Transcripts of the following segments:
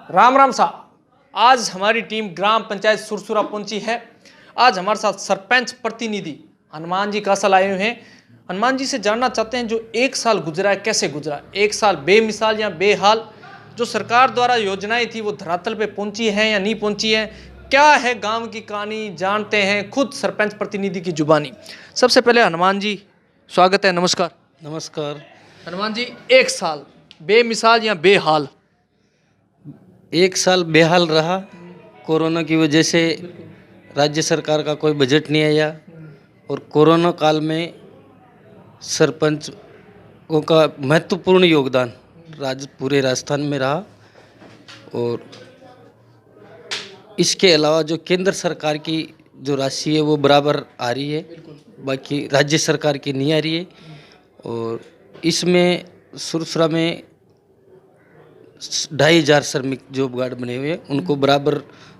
राम राम साहब। आज हमारी टीम ग्राम पंचायत सुरसुरा पहुंची है। आज हमारे साथ सरपंच प्रतिनिधि हनुमान जी कासल आए हुए हैं। हनुमान जी से जानना चाहते हैं जो एक साल गुजरा है कैसे गुजरा। एक साल बेमिसाल या बेहाल, जो सरकार द्वारा योजनाएं थी वो धरातल पे पहुंची हैं या नहीं पहुंची हैं, क्या है गांव की कहानी, जानते हैं खुद सरपंच प्रतिनिधि की जुबानी। सबसे पहले हनुमान जी स्वागत है, नमस्कार। नमस्कार। हनुमान जी, एक साल बेमिसाल या बेहाल। एक साल बेहाल रहा। कोरोना की वजह से राज्य सरकार का कोई बजट नहीं आया और कोरोना काल में सरपंचों का महत्वपूर्ण योगदान पूरे राजस्थान में रहा। और इसके अलावा जो केंद्र सरकार की जो राशि है वो बराबर आ रही है, बाकी राज्य सरकार की नहीं आ रही है। और इसमें सुरसुरा में 2,500 श्रमिक जॉब कार्ड बने हुए हैं, उनको बराबर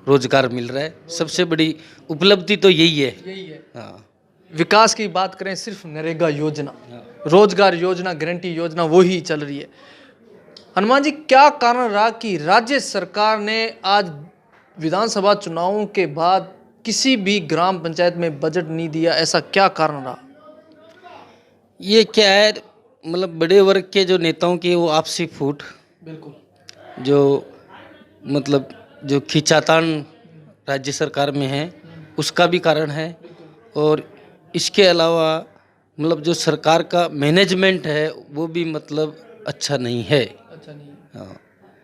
रोजगार मिल रहा है। सबसे बड़ी उपलब्धि तो यही है। हाँ। विकास की बात करें, सिर्फ नरेगा योजना, रोजगार योजना, गारंटी योजना वो ही चल रही है। हनुमान जी, क्या कारण रहा कि राज्य सरकार ने आज विधानसभा चुनावों के बाद किसी भी ग्राम पंचायत में बजट नहीं दिया, ऐसा क्या कारण रहा? ये क्या है, मतलब बड़े वर्ग के जो नेताओं की वो आपसी फूट, बिल्कुल, जो मतलब जो खींचातान राज्य सरकार में है उसका भी कारण है। और इसके अलावा मतलब जो सरकार का मैनेजमेंट है वो भी मतलब अच्छा नहीं है। अच्छा नहीं। हाँ।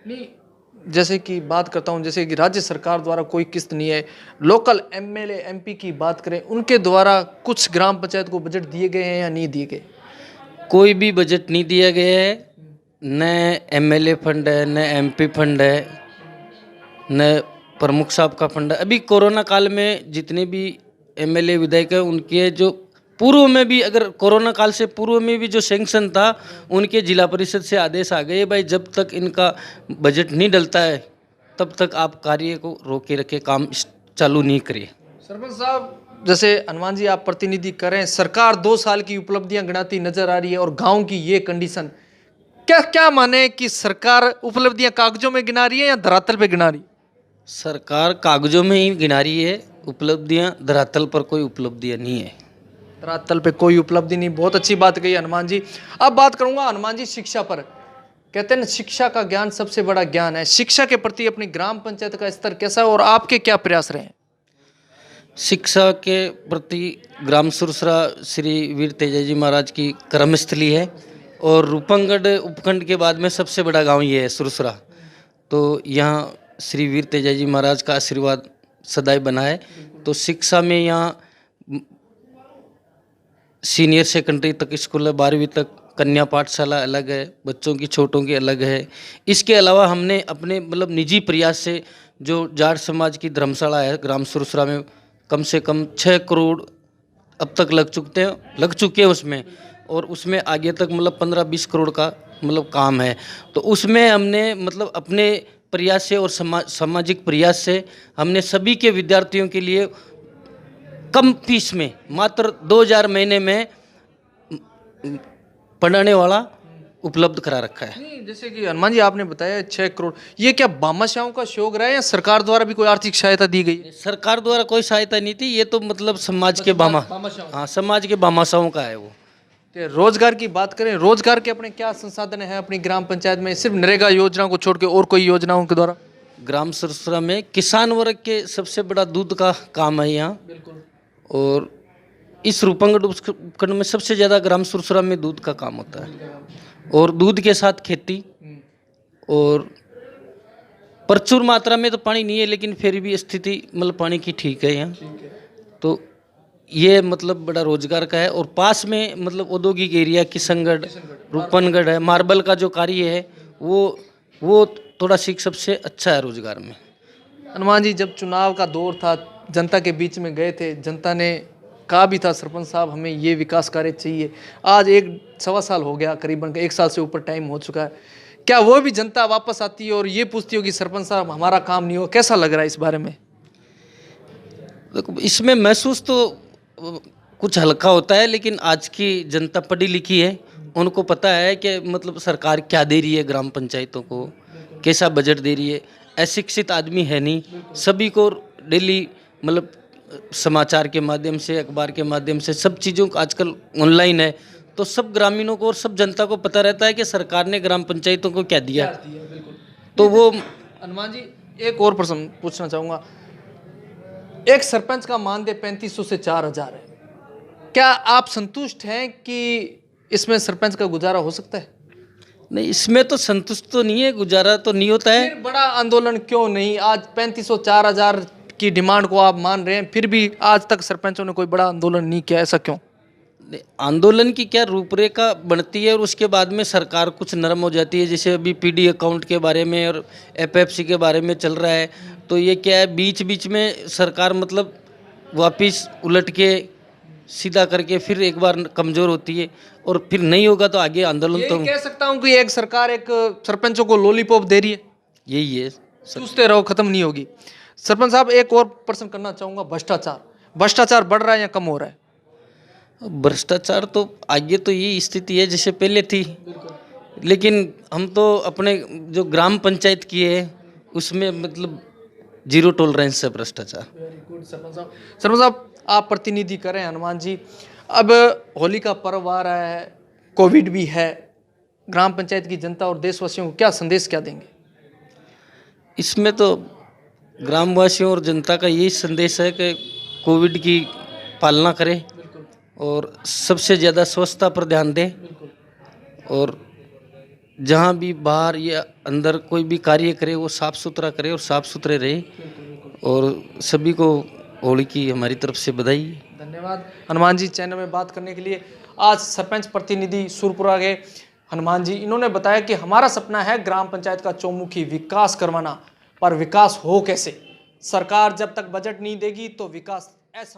नहीं, जैसे कि बात करता हूँ, जैसे कि राज्य सरकार द्वारा कोई किस्त नहीं है। लोकल एमएलए एमपी की बात करें, उनके द्वारा कुछ ग्राम पंचायत को बजट दिए गए हैं या नहीं दिए गए? कोई भी बजट नहीं दिया गया है। न एमएलए फंड है, न एमपी फंड है, न प्रमुख साहब का फंड है। अभी कोरोना काल में जितने भी एमएलए विधायक हैं उनके जो पूर्व में भी, अगर कोरोना काल से पूर्व में भी जो सैंक्शन था, उनके जिला परिषद से आदेश आ गए, भाई जब तक इनका बजट नहीं डलता है तब तक आप कार्य को रोके रखे, काम चालू नहीं करिए। सरपंच साहब, जैसे हनुमान जी आप प्रतिनिधि करें, सरकार 2 साल की उपलब्धियां गिनाती नजर आ रही है और गांव की ये कंडीशन, क्या क्या माने कि सरकार उपलब्धियां कागजों में गिना रही है या धरातल पे गिना रही? सरकार कागजों में ही गिना रही है उपलब्धियां, धरातल पर कोई उपलब्धियां नहीं है। धरातल पे कोई उपलब्धि नहीं। बहुत अच्छी बात कही हनुमान जी। अब बात करूंगा हनुमान जी शिक्षा पर। कहते हैं ना, शिक्षा का ज्ञान सबसे बड़ा ज्ञान है। शिक्षा के प्रति अपनी ग्राम पंचायत का स्तर कैसा है और आपके क्या प्रयास रहे हैं? शिक्षा के प्रति ग्राम सुरसरा श्री वीर तेजाजी महाराज की कर्मस्थली है और रूपंगढ़ उपखंड के बाद में सबसे बड़ा गांव ये है सुरसरा। तो यहाँ श्री वीर तेजाजी महाराज का आशीर्वाद सदैव बना है। तो शिक्षा में यहाँ सीनियर सेकेंडरी तक स्कूल है, 12वीं तक कन्या पाठशाला अलग है, बच्चों की छोटों की अलग है। इसके अलावा हमने अपने मतलब निजी प्रयास से जो जाट समाज की धर्मशाला है ग्राम सुरसरा में, कम से कम 6 करोड़ अब तक लग चुके हैं उसमें, और उसमें आगे तक मतलब 15-20 करोड़ का मतलब काम है। तो उसमें हमने मतलब अपने प्रयास से और सामाजिक प्रयास से हमने सभी के विद्यार्थियों के लिए कम फीस में मात्र 2,000 महीने में पढ़ाने वाला उपलब्ध करा रखा है। नहीं, जैसे कि हनुमान जी आपने बताया 6 करोड़, ये क्या भामाशाहों का शौक रहा है या सरकार द्वारा भी कोई आर्थिक सहायता दी गई? सरकार द्वारा कोई सहायता नहीं थी, ये तो मतलब समाज के हाँ, समाज के भामाशाहों का है वो। रोजगार की बात करें, रोजगार के अपने क्या संसाधन है अपनी ग्राम पंचायत में, सिर्फ नरेगा योजना को छोड़ के और कोई योजनाओं के द्वारा? ग्राम सुरसरा में किसान वर्ग के सबसे बड़ा दूध का काम है यहाँ। बिल्कुल। और इस रूपंगढ़ उपखंड में सबसे ज़्यादा ग्राम सुरसरा में दूध का काम होता है, और दूध के साथ खेती। और प्रचुर मात्रा में तो पानी नहीं है, लेकिन फिर भी स्थिति मतलब पानी की ठीक है यहाँ। तो ये मतलब बड़ा रोजगार का है। और पास में मतलब औद्योगिक एरिया किशनगढ़, रूपनगढ़ है। मार्बल का जो कार्य है वो थोड़ा सबसे अच्छा है रोजगार में। हनुमान जी, जब चुनाव का दौर था, जनता के बीच में गए थे, जनता ने कहा भी था सरपंच साहब हमें ये विकास कार्य चाहिए। आज 1-1.25 साल हो गया, करीबन 1 साल से ऊपर टाइम हो चुका है। क्या वो भी जनता वापस आती है और ये पूछती हो कि सरपंच साहब हमारा काम नहीं हो? कैसा लग रहा है इस बारे में? देखो, इसमें महसूस तो कुछ हल्का होता है, लेकिन आज की जनता पढ़ी लिखी है, उनको पता है कि मतलब सरकार क्या दे रही है, ग्राम पंचायतों को कैसा बजट दे रही है। अशिक्षित आदमी है नहीं, सभी को डेली मतलब समाचार के माध्यम से, अखबार के माध्यम से, सब चीज़ों का आजकल ऑनलाइन है, तो सब ग्रामीणों को और सब जनता को पता रहता है कि सरकार ने ग्राम पंचायतों को क्या दिया। तो वो हनुमान जी, एक और प्रश्न पूछना चाहूँगा। एक सरपंच का मानदेय 3500 से 4000 है। क्या आप संतुष्ट हैं कि इसमें सरपंच का गुजारा हो सकता है? नहीं, इसमें तो संतुष्ट तो नहीं है, गुजारा तो नहीं होता है। फिर बड़ा आंदोलन क्यों नहीं? आज 3500 4000 की डिमांड को आप मान रहे हैं, फिर भी आज तक सरपंचों ने कोई बड़ा आंदोलन नहीं किया, ऐसा क्यों? आंदोलन की क्या रूपरेखा बनती है और उसके बाद में सरकार कुछ नरम हो जाती है। जैसे अभी पीडी अकाउंट के बारे में और एफएफसी के बारे में चल रहा है, तो ये क्या है, बीच बीच में सरकार मतलब वापिस उलट के सीधा करके फिर एक बार कमज़ोर होती है और फिर नहीं होगा तो आगे आंदोलन ये तो कह सकता हूँ कि एक सरकार एक सरपंचों को लॉलीपॉप दे रही है, यही है। चूसते रहो, खत्म नहीं होगी। सरपंच साहब, एक और प्रश्न करना चाहूँगा। भ्रष्टाचार बढ़ रहा है या कम हो रहा है? भ्रष्टाचार तो आगे तो यही स्थिति है जैसे पहले थी, लेकिन हम तो अपने जो ग्राम पंचायत की है उसमें मतलब जीरो टॉलरेंस है भ्रष्टाचार। वेरी गुड सरपंच साहब, आप प्रतिनिधि करें हनुमान जी। अब होली का पर्व आ रहा है, कोविड भी है, ग्राम पंचायत की जनता और देशवासियों को क्या संदेश क्या देंगे? इसमें तो ग्रामवासियों और जनता का यही संदेश है कि कोविड की पालना करें और सबसे ज़्यादा स्वच्छता पर ध्यान दें और जहाँ भी बाहर या अंदर कोई भी कार्य करे वो साफ़ सुथरा करे और साफ़ सुथरे रहे। और सभी को होली की हमारी तरफ से बधाई। धन्यवाद हनुमान जी, चैनल में बात करने के लिए। आज सरपंच प्रतिनिधि सुरपुरा के हनुमान जी, इन्होंने बताया कि हमारा सपना है ग्राम पंचायत का चौमुखी विकास करवाना, पर विकास हो कैसे? सरकार जब तक बजट नहीं देगी तो विकास असंभव।